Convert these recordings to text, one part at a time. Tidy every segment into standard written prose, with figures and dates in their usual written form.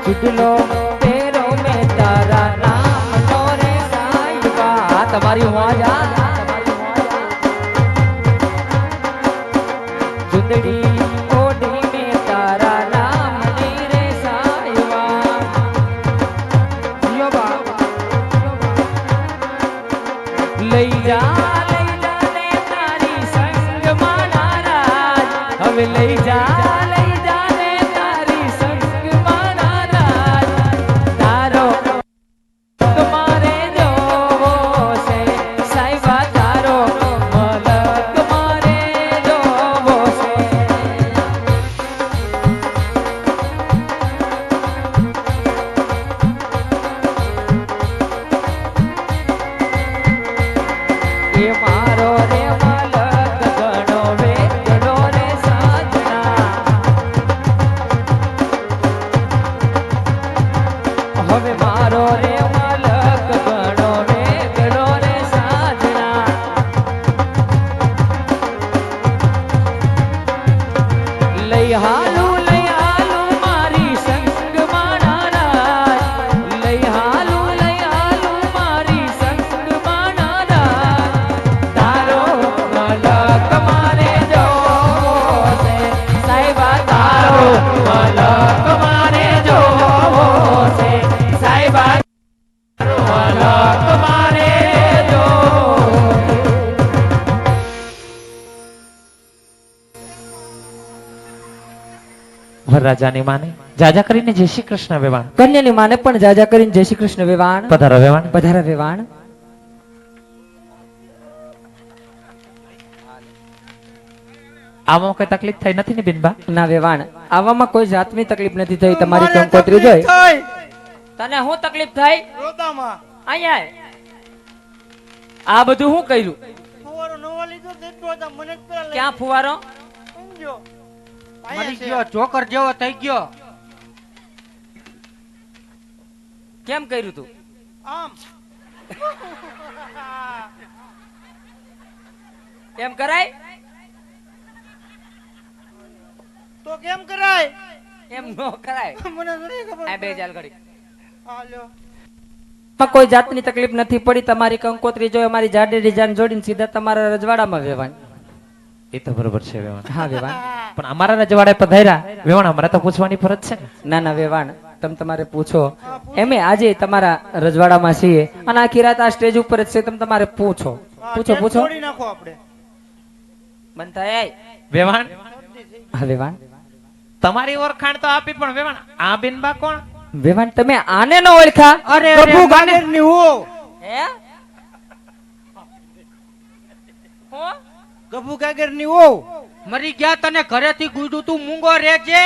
ચિડલો તેરો મેં તારા નામ નો રે સાઈબા તમારી વાજા ચુંદડી ઓઢી મેં તારા નામ ની રે સાઈબા જીઓ બા લઈ જા ને તારી સંગ માનારા હવે લઈ જા રાજાની માને જાજા કરીને જય શ્રી કૃષ્ણ વેવાણ કન્યાની માને પણ જાજા કરીને જય શ્રી કૃષ્ણ વેવાણ પધારો વેવાણ પધારા વેવાણ આમાં કોઈ તકલીફ થઈ નથી ને બિનબા ના વેવાણ આવામાં કોઈ જાતની તકલીફ નથી થઈ તમારી કંકોત્રી જોઈ તને શું તકલીફ થઈ રોદામાં અહીંયા આ બધું શું કર્યું ફુવારો નવો લીધો તેટલો હતા મને જ પેલા ક્યાં ફુવારો સમજો મરી ગયો જોકર જેવો થઈ ગયો કેમ કર્યું તું આમ એમ કરાય તો કેમ કરાય એમ નો કરાય મને નથી ખબર આ બે ચાલ ઘડી હાલ્યો માં કોઈ જાતની તકલીફ નથી પડી તમારી કંકોત્રી જોઈ અમારી જાડેરી જાન જોડીને સીધા તમારા રજવાડામાં વેવાણ એ તો બરોબર છે વેવાણ હા વેવાણ પણ અમારા રજવાડે પધાર્યા વેવાણ અમારે તો પૂછવાની ફરજ છે ને ના ના વેવાણ તમે તમારે પૂછો એમે આજે તમારા રજવાડામાં છીએ અને આખી રાત આ સ્ટેજ ઉપર જ છે તમે તમારે પૂછો પૂછો પૂછો છોડી નાખો આપણે બંધ થાય વેવાણ હા વેવાણ તમારી ઓળખાણ તો આપી પણ વેવાણ આ બિનબા કોણ વેવાણ તમે આને ન ઓળખા અરે પ્રભુ ગાનેરની હું હે હો ગભુ ગાગરની હું મરી ગયા તને ઘરેથી ગુડું તું મૂંગો રહેજે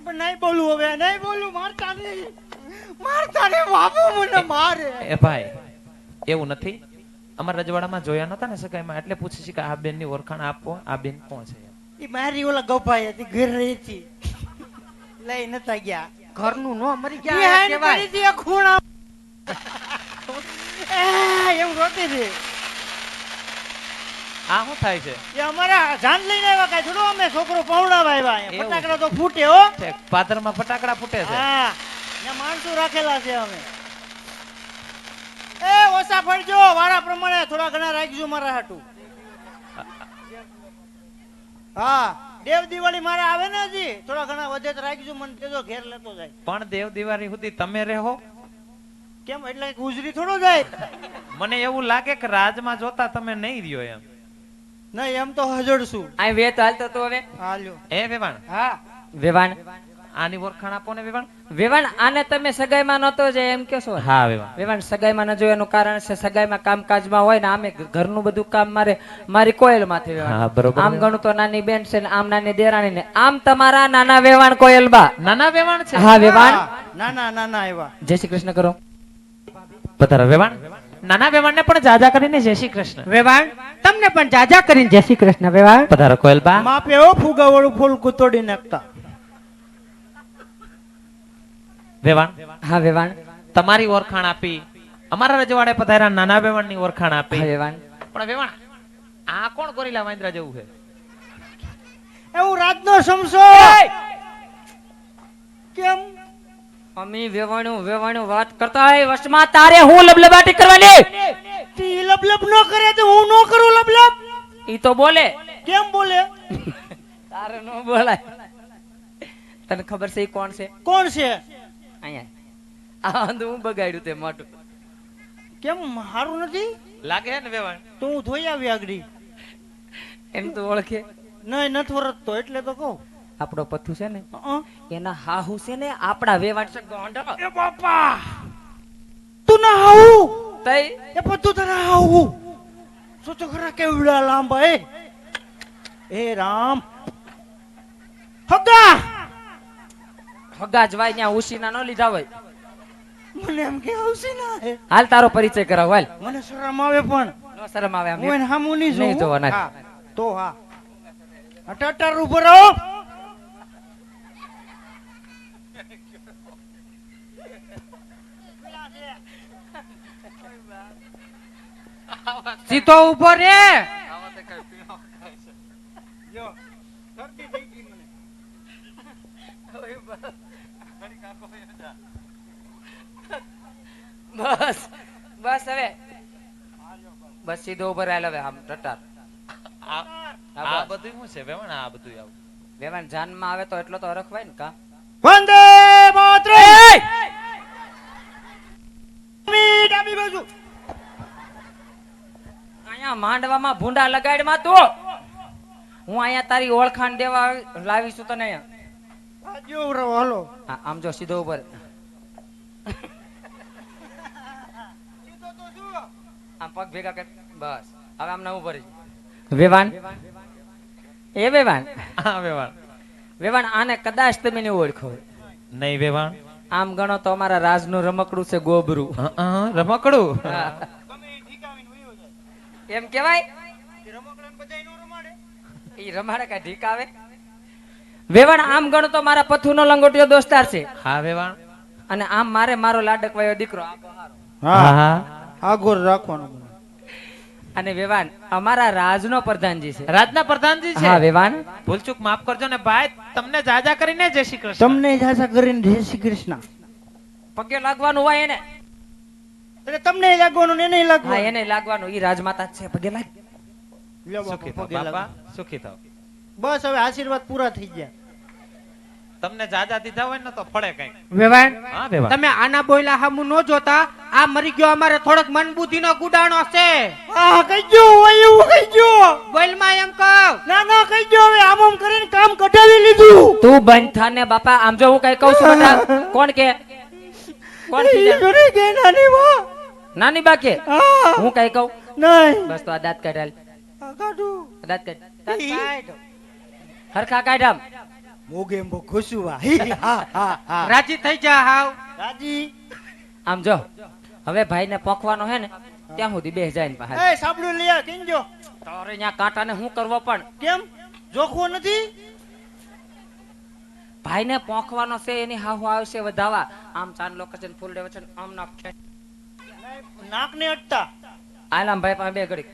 પણ નહીં બોલું હવે નહીં બોલું મારતા ને બાબુ મને મારે એ ભાઈ એવું નથી અમારા રજવાડામાં જોયા નતા ને સગાઈમાં એટલે પૂછે છે કે આ બેન ની ઓળખાણ આપો આ બેન કોણ છે ઈ મારી ઓલા ગભાઈ હતી ઘર રહી હતી લઈ નતા ગયા ઘરનું નો મરી ઈ ગયા હાઈન કહેવાય પડી હતી આ ખૂણા એમ રોતી હતી આ શું થાય છે એ અમારા જાન લઈને આવ્યા કાંઈ થોડું અમે છોકરો પહોંડાવા આવ્યા એવું. ફટાકડા તો ફૂટે હો પાદરમાં ફટાકડા ફૂટે છે હા ત્યાં માણસો રાખેલા છે અમે એ ઓછા ફળજો વાળા પ્રમાણે થોડા ઘણા રાખજો મારા હાટુ. હા દેવ દિવાળી મારા આવે ને હજી થોડા ઘણા વધે તો રાખજો મને દેજો ઘેર લેતો જાય. પણ દેવ દિવાળી સુધી તમે રહો. કેમ એટલે ગુજરી થોડો જાય. મને એવું લાગે કે રાજમાં જોતા તમે નહીં રહ્યો એમ. નહીં એમ તો હજડશું. આ વેત હાલતો તો હવે હાલ્યો. એ વેવાણ હા વેવાણ આની ઓળખાણ આપો ને વેવાણ. વેવાણ આને તમે સગાઈમાં નતો જે એમ કેશો હા વેવાણ. વેવાણ સગાઈમાં ન જોયું એનું કારણ છે સગાઈમાં કામકાજમાં હોય ને આમે ઘરનું બધું કામ મારી કોયલ માથે વેવાણ. હા, બરોબર. આમ ગણું તો નાની બેન છે ને આમ નાની દેરાણી ને આમ તમારા નાના વેવાણ કોયલ બા. નાના વેવાણ છે. હા વેવાણ ના ના ના ના એવા. જય શ્રી કૃષ્ણ કરો. પધારો વેવાણ. નાના વેવાણ ને પણ જાજા કરીને જય શ્રી કૃષ્ણ. વેવાણ તમને પણ જાજા કરીને જય શ્રી કૃષ્ણ વેવાણ. પધારો કોયલબા. માપે ઓ ફુગા વાળું ફૂલ કુતોડી નાખતા. વેવાણ હા વેવાણ તમારી ઓળખાણ આપી અમારા રજવાડે પધાર્યા નાના વેવાણ ની ઓળખાણ આપી. હા વેવાણ પણ વેવાણ આ કોણ ગોરીલા વાંદરા જેવું છે? એવું રાજનો સમસો. કેમ અમી વેવાણું વાત કરતા હોય વશમાં તારે હું લબલબાટી કરવાની. તી લબલબ નો કરે તો હું નો કરું લબલબ. ઈ તો બોલે કેમ બોલે? તારે નો બોલાય. તને ખબર છે ઈ કોણ છે? કોણ છે? અહીંયા આ હું બગાડ્યું તે મોટું. કેમ હારું નથી? લાગે હે ને વેવાણ? તો હું ધોઈ આવી આગળી. એમ તો ઓળખે. નહીં નથી વરતતો એટલે તો કહું. આપણો પથ્થુ છે ને અ? એના હાહુ છે ને આપણા વેવાણ છે ગોંડો. એ બાપા તું ના હાવું તઈ એ બધું તારા હાવું સોચો ખરા કેવડા લાંબા એ રામ હગા હગા જવાય ત્યાં ઉસીના ન લીધા હોય. મને એમ કે આવશે ના હે હાલ તારો પરિચય કરાવ હાલ. મને શરમ આવે પણ નો શરમ આવે આમ. હું એને હામું નહીં નહીં જોઉં. જોવાના. હા તો હા અટાટાર ઉભો રહો. સીધો ઉભો રે. જો શરદી થઈ ગઈ મને. બસ બસ હવે બસ સીધો ઉપર હાલ હવે આમ ટટાર. આ બધું શું છે વેવાણ? આ બધું આવું વેવાણ જાનમાં આવે તો એટલો તો હરખવાય ને કા. વંદે માતરમ. ડાબી બાજુ અહીંયા માંડવામાં ભૂંડા લગાડમાં તું. હું અહીંયા તારી ઓળખાણ દેવા લાવીશું તને અહીંયા. બાજુ રહો હાલો. હા, આમ જો સીધો ઉપર. આમ પગ ભેગા કર. બસ હવે આમ ના ઉપર. વેવાણ એ વેવાણ હા વેવાણ. વેવાણ આને કદાચ તમે નહીં ઓળખો. નહીં વેવાણ. આમ ગણો તો અમારા રાજનું રમકડું છે ગોબરું. રમકડું. હા. ગમે ઈ ઠીકાવીને વયો જાય. એમ કેવાય એ રમકડાને બધાય નો રમાડે. ઈ રમાડે કા ઢીક આવે. વેવાણ આમ ગણો તો મારા પથ્થુનો લંગોટિયો દોસ્તાર છે હા વેવાણ. અને આમ મારો લાડક વાયો દીકરો આ બહારો. હા આગળ રાખવાનું. અને વેવાણ અમારા રાજનો પ્રધાનજી છે. રાજના પ્રધાનજી હા છે. વેવાણ ભૂલચૂક માફ કરજો ને ભાઈ. તમને જાજા કરીને જય શ્રી કૃષ્ણ. તમને જાસા કરીને જય શ્રી કૃષ્ણ. પગે લાગવાનું હોય એને. એટલે તમને લાગવાનું ને એને હા લાગવાનું. એને લાગવાનું. ઈ રાજમાતા જ છે. પગે લાગ. લ્યો બાપા, સુખી થાવ પગે લાગો. બાપા, સુખી થાવ. બસ હવે આશીર્વાદ પૂરા થઈ ગયા. તમને જાજા દીધા હોય ને તો ફળે કઈક. વેવાણ હા વેવાણ. તમે આના બોયલા હામું ન જોતા. આ મરી ગયો અમારે થોડોક મન બુદ્ધિ નો ગુડાણો છે. આ કઈ ગયો હોય એવું કઈ ગયો. બોલમાં એમ કહું. ના ના કઈ ગયો હવે આમ કરીને કામ કઢાવી લીધું. તું બંધ થા ને બાપા. આમ જો હું કઈ કહું છું બેટા. કોણ કે કોણ ઈ કીધા? ઘરે ગયા નાની માં. નાની બા કે હા હું કઈ કહું. નહીં બસ તો આ દાંત કાઢ હાલ. આ કાઢું. દાંત કાઢ. દાંત કાઢ. હરખા કાઢ આમ. મોગે મો ખુશુવા. હા હા હા. રાજી થઈ જા હાવ. રાજી. આમ જો હવે ભાઈ ને પોખવાનો હે ને ત્યાં સુધી બેસ જાય ને પાછા. એ સાબડું લઈ આ કિંજો. તારે અહીંયા કાંટાને શું કરવો પણ કેમ જોખવો નથી? ભાઈ ને પોખવાનો છે એની હાહુ આવશે વધાવા. આમ ચાંદલો કચન ફૂલડે વચન આમ નાખે. નાક ને અટતા. આલામ ભાઈ પાસે બે ઘડી.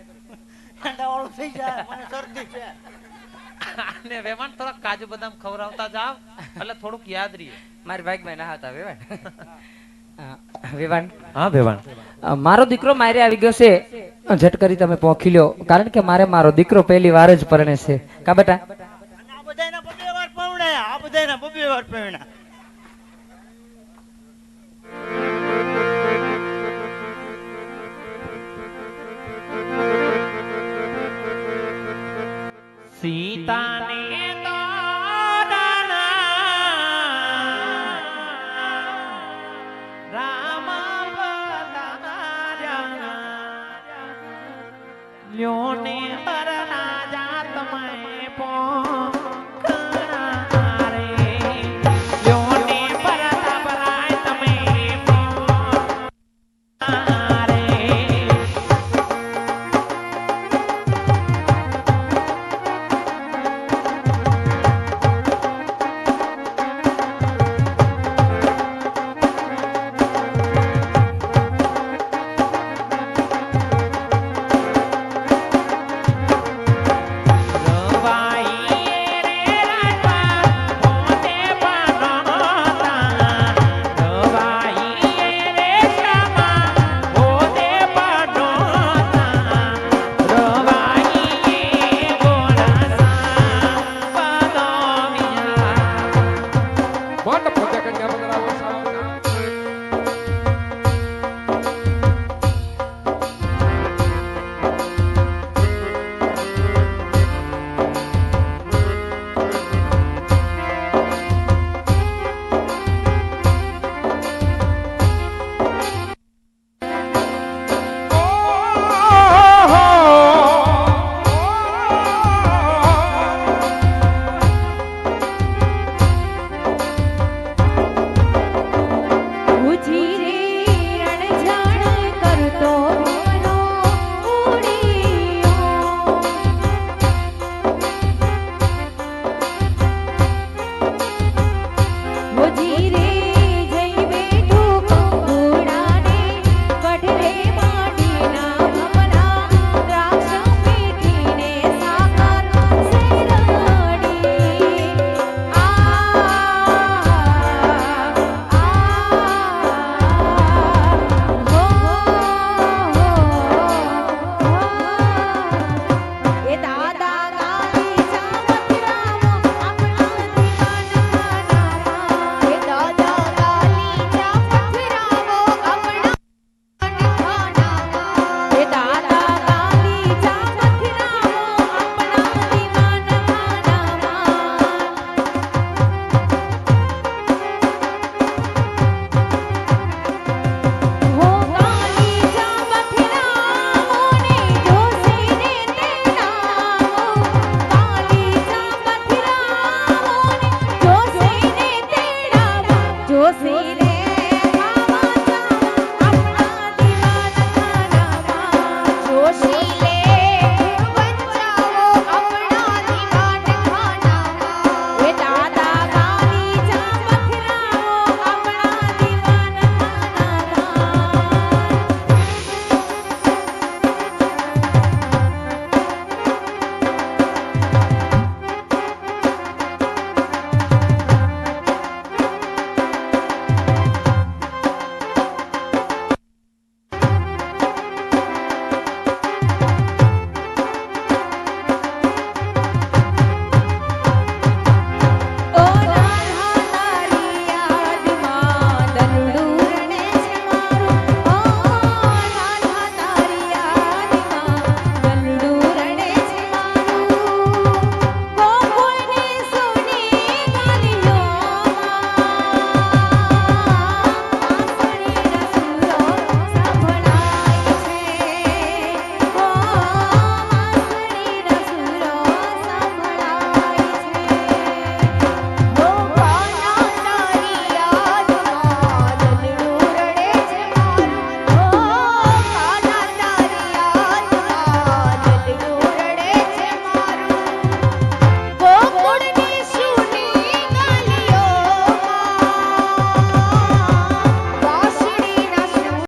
ડાવાળું થઈ જાય મને શરદી છે. અને વેવાણ થોડા કાજુ બદામ ખવડાવતા જાવ એટલે થોડુંક યાદ રહે. મારી બાઈક માં ના હતા વેવાણ. વેવાણ હા વેવાણ. મારો દીકરો મારે આવી ગયો છે ઝટ કરી તમે પહોંચી લ્યો કારણ કે મારે મારો દીકરો પહેલી વાર જ પરણે છે કા બેટા અને આ બધાયના બબે વાર પવડાયા, આ બધાયના બબે વાર પવડાયા. સીતાને તોરણા રામ પધાર્યા, લ્યોને